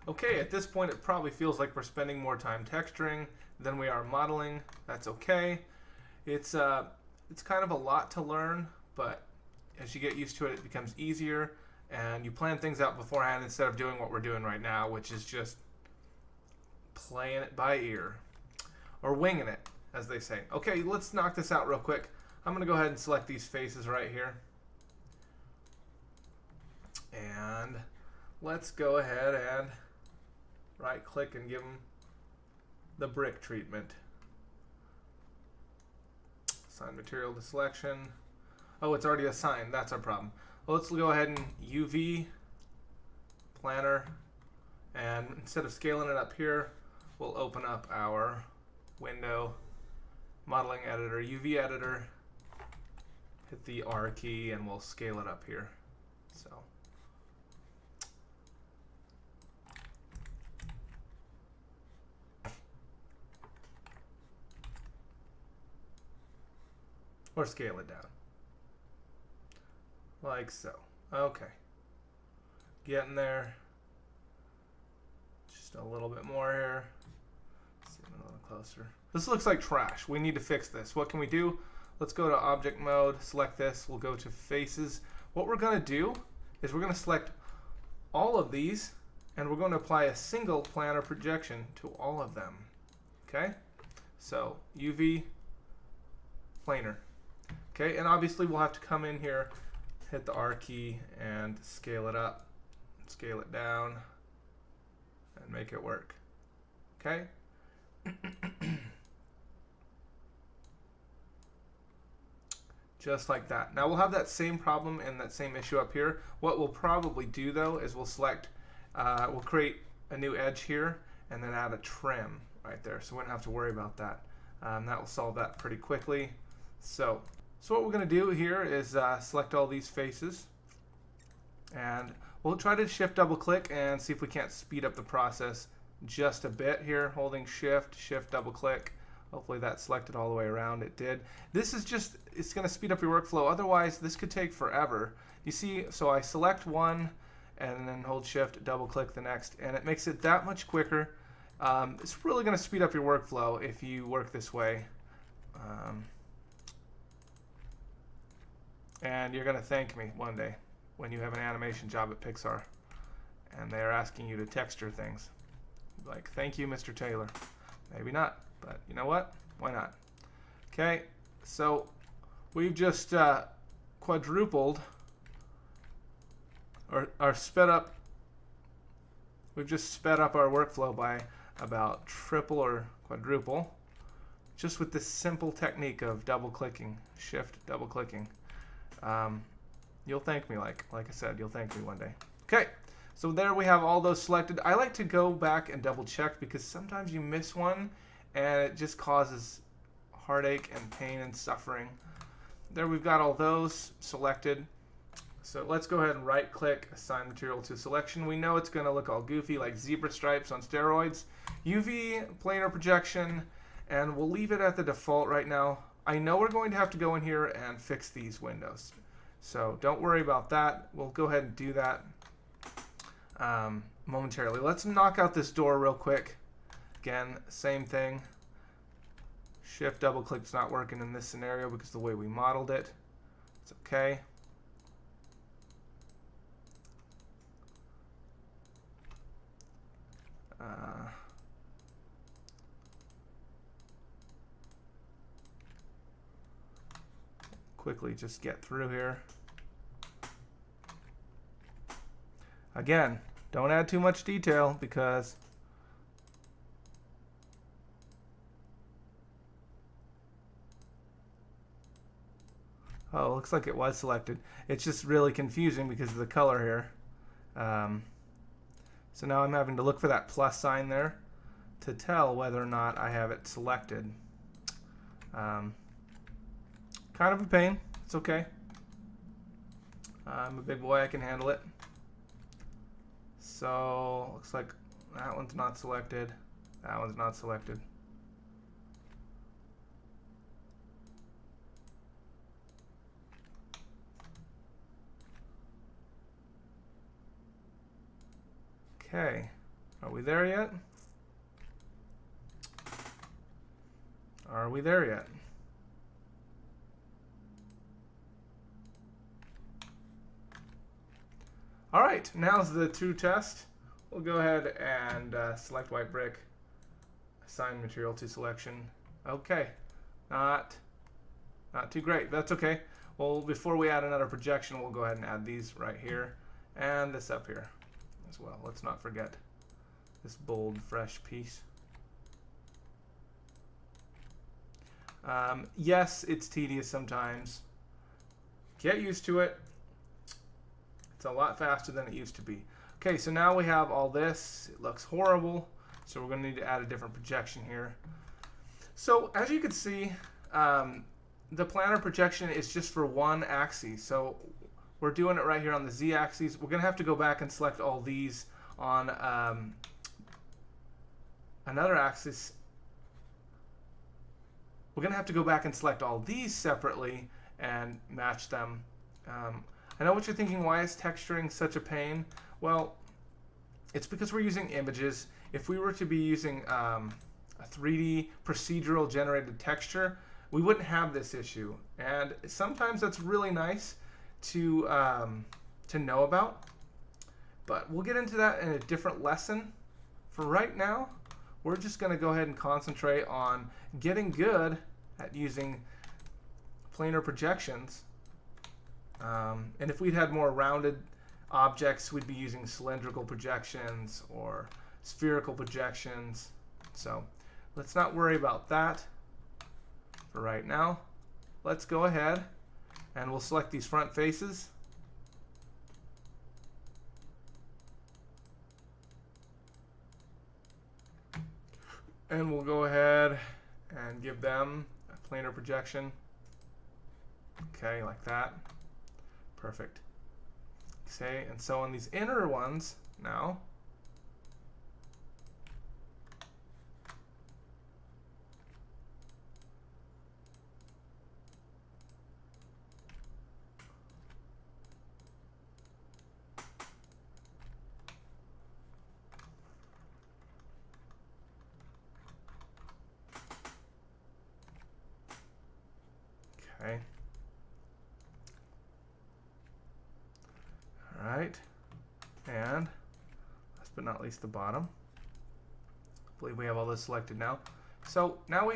Okay, at this point it probably feels like we're spending more time texturing than we are modeling. That's okay. It's kind of a lot to learn, but as you get used to it, it becomes easier, and you plan things out beforehand instead of doing what we're doing right now, which is just playing it by ear. Or winging it, as they say. Okay, let's knock this out real quick. I'm going to go ahead and select these faces right here. And let's go ahead and right click and give them the brick treatment. Assign material to selection. Oh, it's already assigned. That's our problem. Well, let's go ahead and UV planner, and instead of scaling it up here, we'll open up our window, modeling editor, UV editor, hit the R key, and we'll scale it up here. So or scale it down like so. Okay, getting there. Just a little bit more here. Zoom in a little closer. This looks like trash. We need to fix this. What can we do? Let's go to object mode, select this. We'll go to faces. What we're going to do is we're going to select all of these, and we're going to apply a single planar projection to all of them. Okay? So UV planar. Okay, and obviously we'll have to come in here, hit the R key, and scale it up, scale it down, and make it work. Okay? Just like that. Now we'll have that same problem and that same issue up here. What we'll probably do though is we'll select, we'll create a new edge here and then add a trim right there. So we don't have to worry about that. That will solve that pretty quickly. So what we're going to do here is select all these faces, and we'll try to shift double click and see if we can't speed up the process just a bit here, holding shift double click. Hopefully that selected all the way around. It did. This is just, it's going to speed up your workflow. Otherwise this could take forever. You see, so I select one and then hold shift, double click the next, and it makes it that much quicker. It's really going to speed up your workflow if you work this way. And you're going to thank me one day when you have an animation job at Pixar and they're asking you to texture things. Like, thank you, Mr. Taylor. Maybe not, but you know what? Why not? Okay, so we've just quadrupled or sped up. We've just sped up our workflow by about triple or quadruple just with this simple technique of double clicking, shift double clicking. You'll thank me, like I said, you'll thank me one day. Okay, so there we have all those selected. I like to go back and double check because sometimes you miss one and it just causes heartache and pain and suffering. There we've got all those selected. So let's go ahead and right click, assign material to selection. We know it's going to look all goofy like zebra stripes on steroids. UV planar projection, and we'll leave it at the default right now. I know we're going to have to go in here and fix these windows, so don't worry about that. We'll go ahead and do that momentarily. Let's knock out this door real quick. Again, same thing. Shift double click's not working in this scenario because of the way we modeled it. It's okay. Quickly just get through here. Again, don't add too much detail because oh, looks like it was selected. It's just really confusing because of the color here. So now I'm having to look for that plus sign there to tell whether or not I have it selected. Kind of a pain. It's okay. I'm a big boy. I can handle it. So looks like that one's not selected. That one's not selected. Okay. Are we there yet? Are we there yet? All right, now's the true test. We'll go ahead and select white brick, assign material to selection. Okay, not too great, but that's okay. Well, before we add another projection, we'll go ahead and add these right here and this up here as well. Let's not forget this bold, fresh piece. Yes, it's tedious sometimes. Get used to it. It's a lot faster than it used to be. Okay, so now we have all this. It looks horrible, so we're going to need to add a different projection here. So as you can see, the planar projection is just for one axis. So we're doing it right here on the z-axis. We're going to have to go back and select all these on another axis. We're going to have to go back and select all these separately and match them. I know what you're thinking, why is texturing such a pain? Well, it's because we're using images. If we were to be using a 3D procedural generated texture, we wouldn't have this issue. And sometimes that's really nice to know about. But we'll get into that in a different lesson. For right now, we're just going to go ahead and concentrate on getting good at using planar projections. And if we'd had more rounded objects, we'd be using cylindrical projections or spherical projections. So let's not worry about that for right now. Let's go ahead and we'll select these front faces. And we'll go ahead and give them a planar projection. Okay, like that. Perfect. Okay, and so on these inner ones now, okay. Alright, and last but not least the bottom. I believe we have all this selected now. So now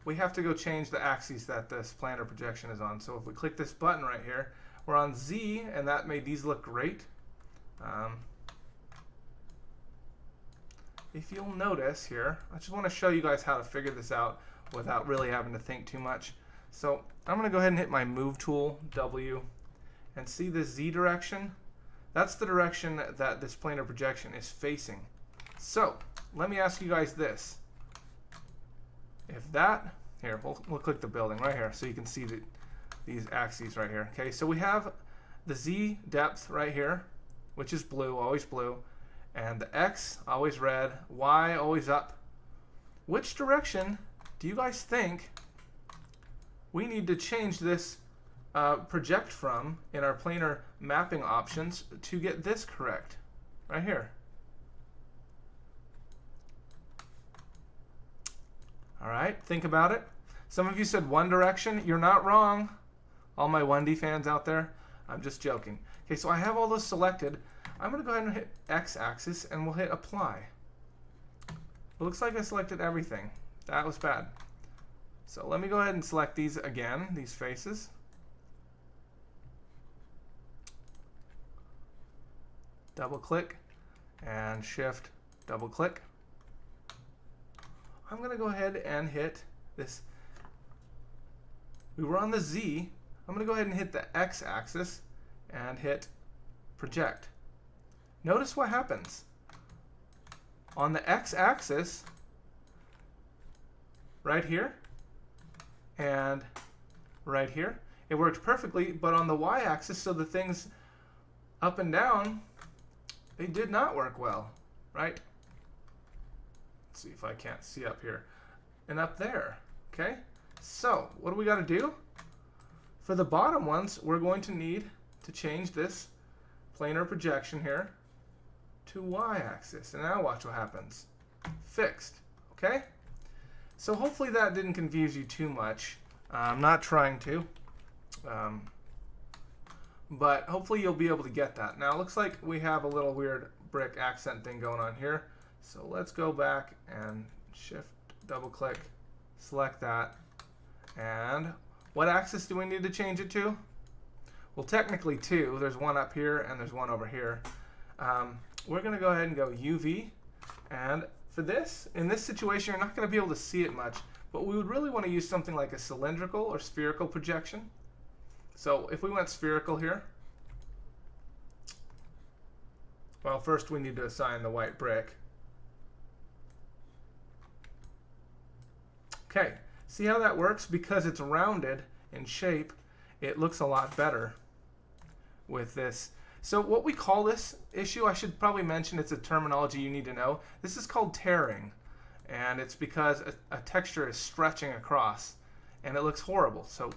we have to go change the axes that this planar projection is on. So if we click this button right here, we're on Z, and that made these look great. If you'll notice here, I just want to show you guys how to figure this out without really having to think too much. So I'm going to go ahead and hit my move tool, W, and see the Z direction. That's the direction that this planar projection is facing. So let me ask you guys this. If that, here, we'll click the building right here so you can see these axes right here. Okay, so we have the Z depth right here, which is blue, always blue, and the X always red, Y always up. Which direction do you guys think we need to change this project from in our planar mapping options to get this correct right here? All right, think about it. Some of you said one direction. You're not wrong. All my 1D fans out there, I'm just joking. Okay, so I have all those selected. I'm going to go ahead and hit X-axis and we'll hit apply. It looks like I selected everything. That was bad. So let me go ahead and select these again, these faces. Double click and shift double click. I'm going to go ahead and hit this. We were on the Z. I'm going to go ahead and hit the X-axis and hit project. Notice what happens. On the X-axis, right here and right here, it worked perfectly, but on the Y-axis, so the things up and down, they did not work well, right? Let's see if I can't see up here. And up there, okay? So, what do we got to do? For the bottom ones, we're going to need to change this planar projection here to y-axis. And now watch what happens. Fixed. Okay? So hopefully that didn't confuse you too much. I'm not trying to. But hopefully you'll be able to get that. Now it looks like we have a little weird brick accent thing going on here. So let's go back and shift, double click, select that. And what axis do we need to change it to? Well, technically two. There's one up here and there's one over here. We're going to go ahead and go UV. And for this, in this situation, you're not going to be able to see it much. But we would really want to use something like a cylindrical or spherical projection. So if we went spherical here, well, first we need to assign the white brick. Okay, see how that works? Because it's rounded in shape, it looks a lot better with this. So what we call this issue, I should probably mention, it's a terminology you need to know. This is called tearing, and it's because a texture is stretching across, and it looks horrible. So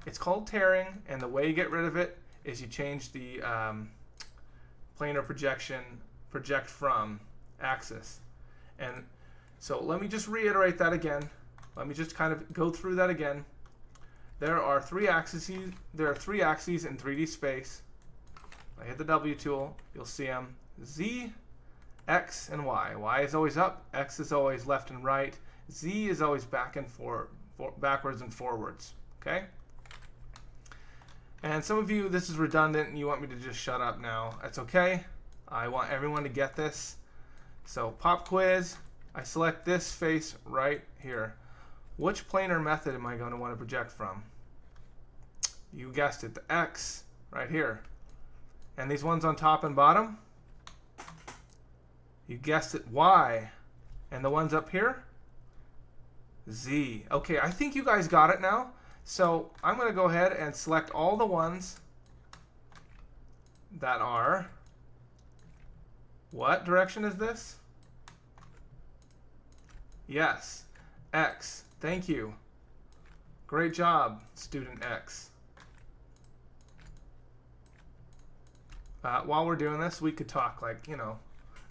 it's called tearing, and the way you get rid of it is you change the planar projection, project from axis. And so let me just reiterate that again. Let me just kind of go through that again. There are three axes in 3D space. If I hit the W tool, you'll see them. Z, X, and Y. Y is always up, X is always left and right, Z is always back and backwards and forwards. Okay? And some of you, this is redundant and you want me to just shut up now. That's okay. I want everyone to get this. So pop quiz, I select this face right here. Which planar method am I going to want to project from? You guessed it, the X right here. And these ones on top and bottom? You guessed it, Y. And the ones up here? Z. Okay, I think you guys got it now. So I'm going to go ahead and select all the ones that are, what direction is this? Yes, X. Thank you. Great job, student X. While we're doing this, we could talk like, you know,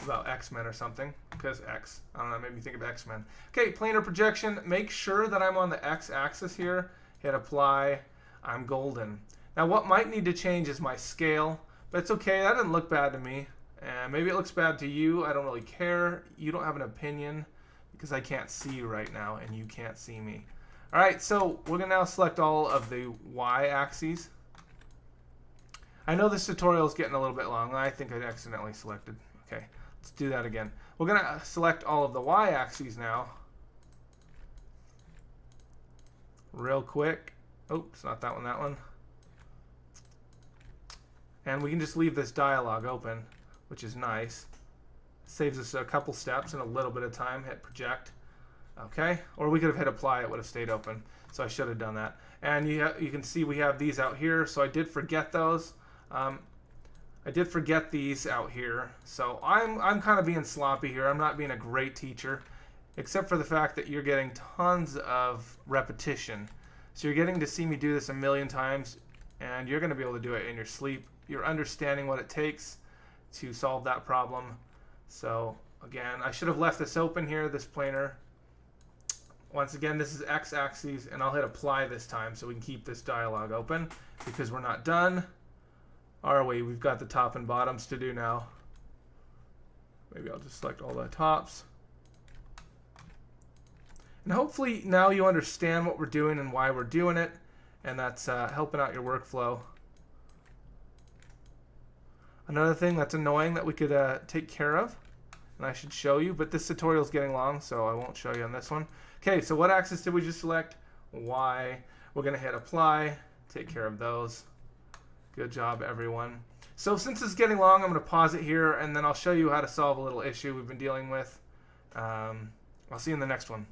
about X-Men or something, because X, I don't know, made me think of X-Men. Okay, planar projection, make sure that I'm on the X-axis here. Hit apply, I'm golden. Now what might need to change is my scale, but it's okay, that doesn't look bad to me. And maybe it looks bad to you, I don't really care. You don't have an opinion because I can't see you right now and you can't see me. Alright, so we're going to now select all of the Y-axes. I know this tutorial is getting a little bit long. I think I accidentally selected. Okay, let's do that again. We're going to select all of the Y-axes now. Real quick. Oops, not that one, that one. And we can just leave this dialog open, which is nice. Saves us a couple steps and a little bit of time. Hit project. Okay, or we could have hit apply, it would have stayed open. So I should have done that. And you can see we have these out here, so I did forget those. I did forget these out here, so I'm kind of being sloppy here. I'm not being a great teacher, except for the fact that you're getting tons of repetition. So you're getting to see me do this a million times, and you're going to be able to do it in your sleep. You're understanding what it takes to solve that problem. So again, I should have left this open here, this planar. Once again, this is X-axis, and I'll hit apply this time so we can keep this dialog open because we're not done. Are we? We've got the top and bottoms to do now. Maybe I'll just select all the tops. And hopefully now you understand what we're doing and why we're doing it, and that's helping out your workflow. Another thing that's annoying that we could take care of, and I should show you, but this tutorial is getting long, so I won't show you on this one. Okay, so what axis did we just select? Y. We're going to hit apply, take care of those. Good job, everyone. So since it's getting long, I'm going to pause it here, and then I'll show you how to solve a little issue we've been dealing with. I'll see you in the next one.